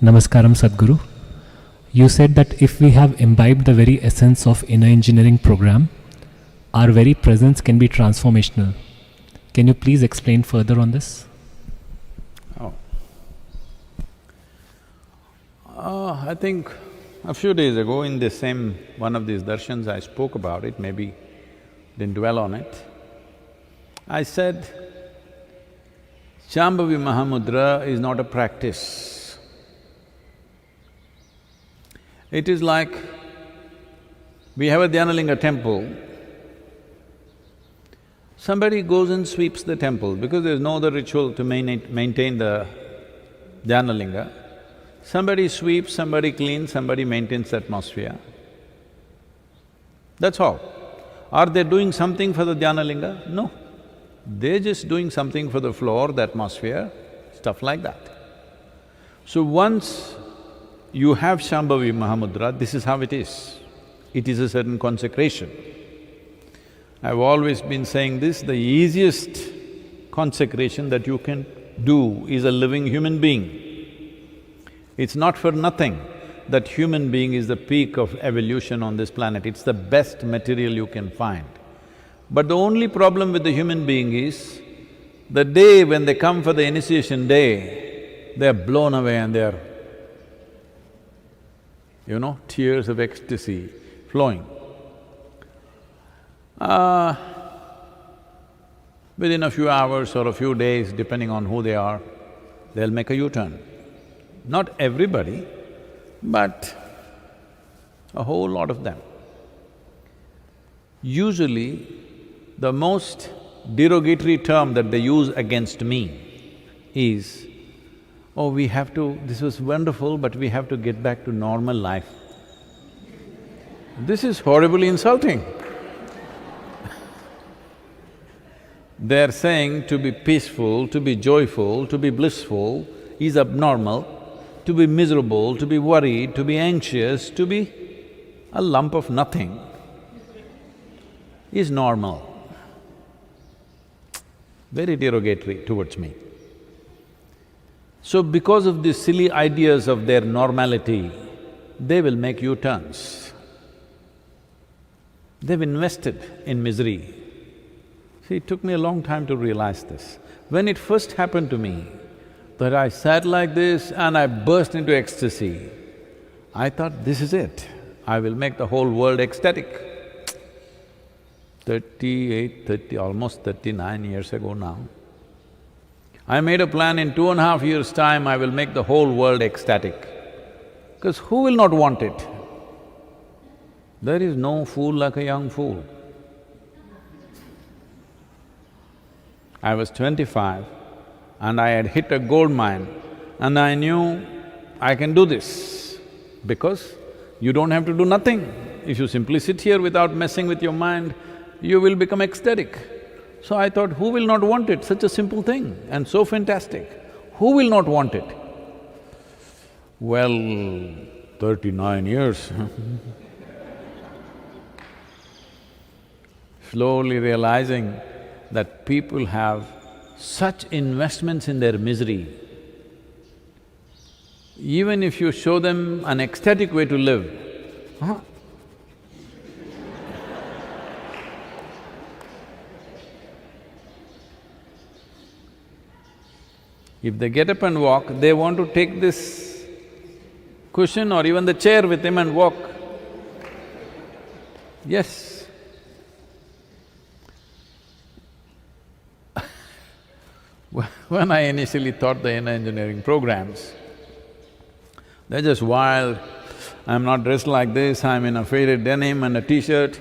Namaskaram Sadhguru. You said that if we have imbibed the very essence of inner engineering program, our very presence can be transformational. Can you please explain further on this? I think a few days ago in the same one of these darshans I spoke about it, maybe didn't dwell on it. I said, Shambhavi Mahamudra is not a practice. It is like, we have a Dhyanalinga temple, somebody goes and sweeps the temple because there's no other ritual to maintain the Dhyanalinga. Somebody sweeps, somebody cleans, somebody maintains the atmosphere. That's all. Are they doing something for the Dhyanalinga? No. They're just doing something for the floor, the atmosphere, stuff like that. So once you have Shambhavi Mahamudra, this is how it is. It is a certain consecration. I've always been saying this, the easiest consecration that you can do is a living human being. It's not for nothing that human being is the peak of evolution on this planet, it's the best material you can find. But the only problem with the human being is, the day when they come for the initiation day, they're blown away and they're, tears of ecstasy flowing. Within a few hours or a few days, depending on who they are, they'll make a U-turn. Not everybody, but a whole lot of them. Usually, the most derogatory term that they use against me is, oh, this was wonderful, but we have to get back to normal life. This is horribly insulting. They're saying to be peaceful, to be joyful, to be blissful is abnormal, to be miserable, to be worried, to be anxious, to be a lump of nothing is normal. Very derogatory towards me. So because of these silly ideas of their normality, they will make U-turns. They've invested in misery. See, it took me a long time to realize this. When it first happened to me, that I sat like this and I burst into ecstasy, I thought, this is it, I will make the whole world ecstatic. almost 39 years ago now, I made a plan in 2.5 years' time I will make the whole world ecstatic. Because who will not want it? There is no fool like a young fool. I was 25 and I had hit a gold mine and I knew I can do this because you don't have to do nothing. If you simply sit here without messing with your mind, you will become ecstatic. So I thought, who will not want it? Such a simple thing and so fantastic. Who will not want it? Well, 39 years slowly realizing that people have such investments in their misery. Even if you show them an ecstatic way to live, if they get up and walk, they want to take this cushion or even the chair with him and walk. Yes. When I initially taught the inner engineering programs, they're just wild. I'm not dressed like this, I'm in a faded denim and a t-shirt,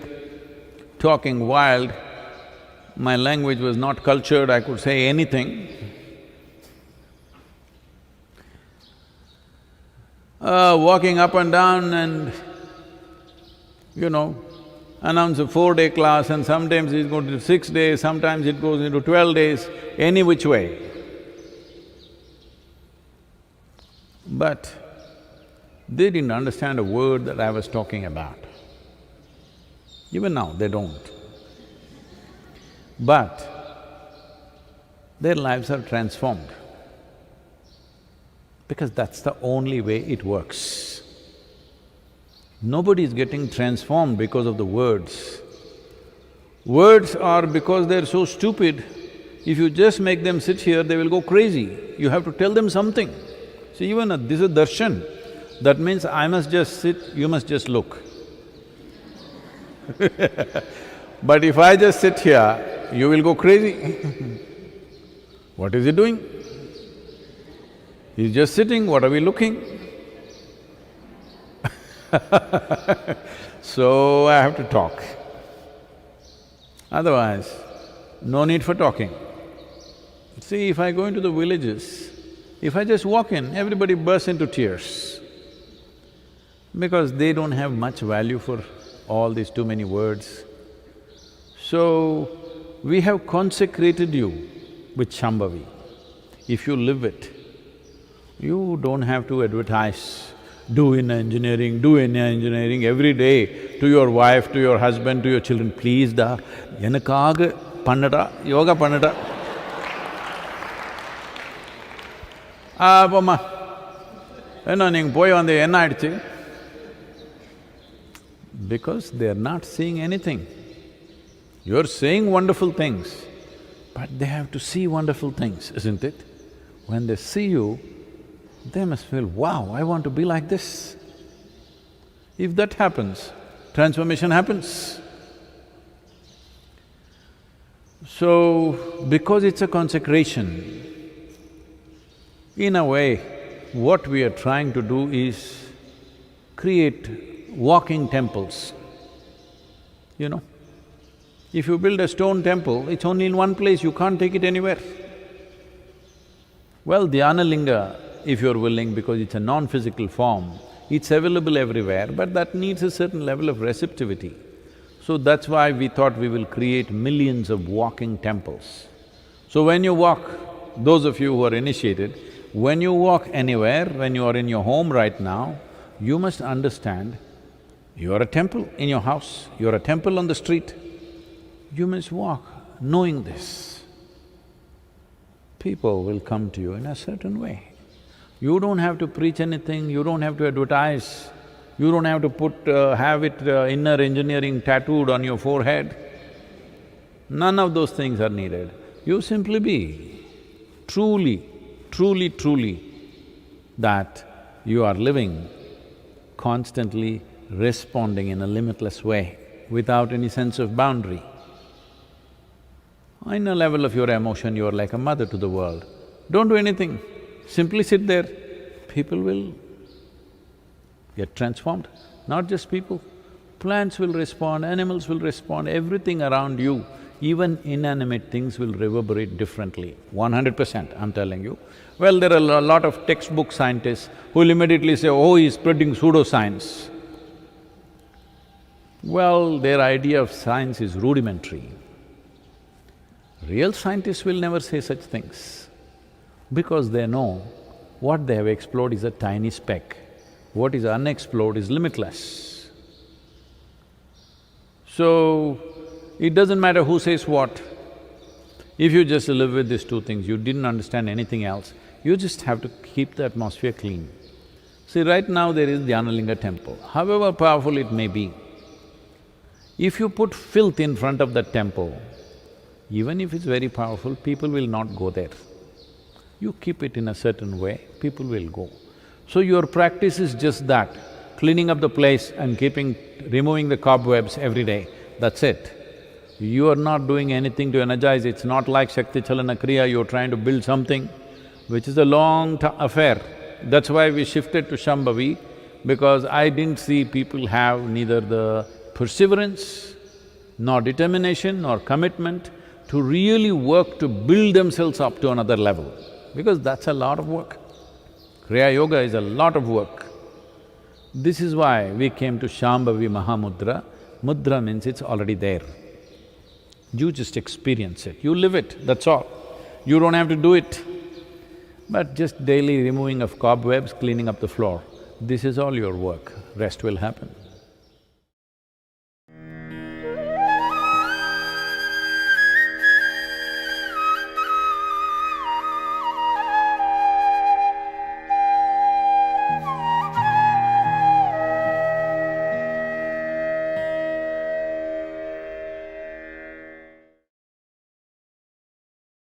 talking wild. My language was not cultured, I could say anything. Walking up and down and, announce a 4-day class and sometimes it's going to 6 days, sometimes it goes into 12 days, any which way. But they didn't understand a word that I was talking about. Even now, they don't. But their lives are transformed. because that's the only way it works. Nobody is getting transformed because of the words. Words are because they're so stupid, if you just make them sit here, they will go crazy. You have to tell them something. See, even this is darshan. That means I must just sit, you must just look. But if I just sit here, you will go crazy. What is he doing? He's just sitting, what are we looking? So I have to talk. Otherwise, no need for talking. See, if I go into the villages, if I just walk in, everybody bursts into tears because they don't have much value for all these too many words. So, we have consecrated you with Shambhavi. If you live it, you don't have to advertise, do in engineering every day to your wife, to your husband, to your children. Please da, enakaaga pannada, yoga pannada. Pomma, enna neenga poi vande enna aiduchu? Because they're not seeing anything. You're saying wonderful things, but they have to see wonderful things, isn't it? When they see you, they must feel, wow, I want to be like this. If that happens, transformation happens. So, because it's a consecration, in a way, what we are trying to do is create walking temples, you know. If you build a stone temple, it's only in one place, you can't take it anywhere. Well, Dhyana Linga, if you're willing, because it's a non-physical form, it's available everywhere, but that needs a certain level of receptivity. So that's why we thought we will create millions of walking temples. So when you walk, those of you who are initiated, when you walk anywhere, when you are in your home right now, you must understand you are a temple in your house, you are a temple on the street. You must walk knowing this. People will come to you in a certain way. You don't have to preach anything, you don't have to advertise, you don't have to have it inner engineering tattooed on your forehead. None of those things are needed. You simply be truly that you are living, constantly responding in a limitless way, without any sense of boundary. In a level of your emotion, you are like a mother to the world. Don't do anything, simply sit there, people will get transformed. Not just people, plants will respond, animals will respond, everything around you, even inanimate things will reverberate differently, 100%, I'm telling you. Well, there are a lot of textbook scientists who will immediately say, oh, he's spreading pseudoscience. Well, their idea of science is rudimentary. Real scientists will never say such things, because they know what they have explored is a tiny speck, what is unexplored is limitless. So, it doesn't matter who says what. If you just live with these two things, you didn't understand anything else, you just have to keep the atmosphere clean. See, right now there is Dhyana Linga temple, however powerful it may be. If you put filth in front of that temple, even if it's very powerful, people will not go there. You keep it in a certain way, people will go. So your practice is just that, cleaning up the place and removing the cobwebs every day, that's it. You are not doing anything to energize, it's not like Shakti Chalana Kriya, you're trying to build something, which is a long affair. That's why we shifted to Shambhavi, because I didn't see people have neither the perseverance, nor determination, nor commitment to really work to build themselves up to another level, because that's a lot of work. Kriya Yoga is a lot of work. This is why we came to Shambhavi Mahamudra. Mudra means it's already there. You just experience it, you live it, that's all. You don't have to do it. But just daily removing of cobwebs, cleaning up the floor, this is all your work, rest will happen.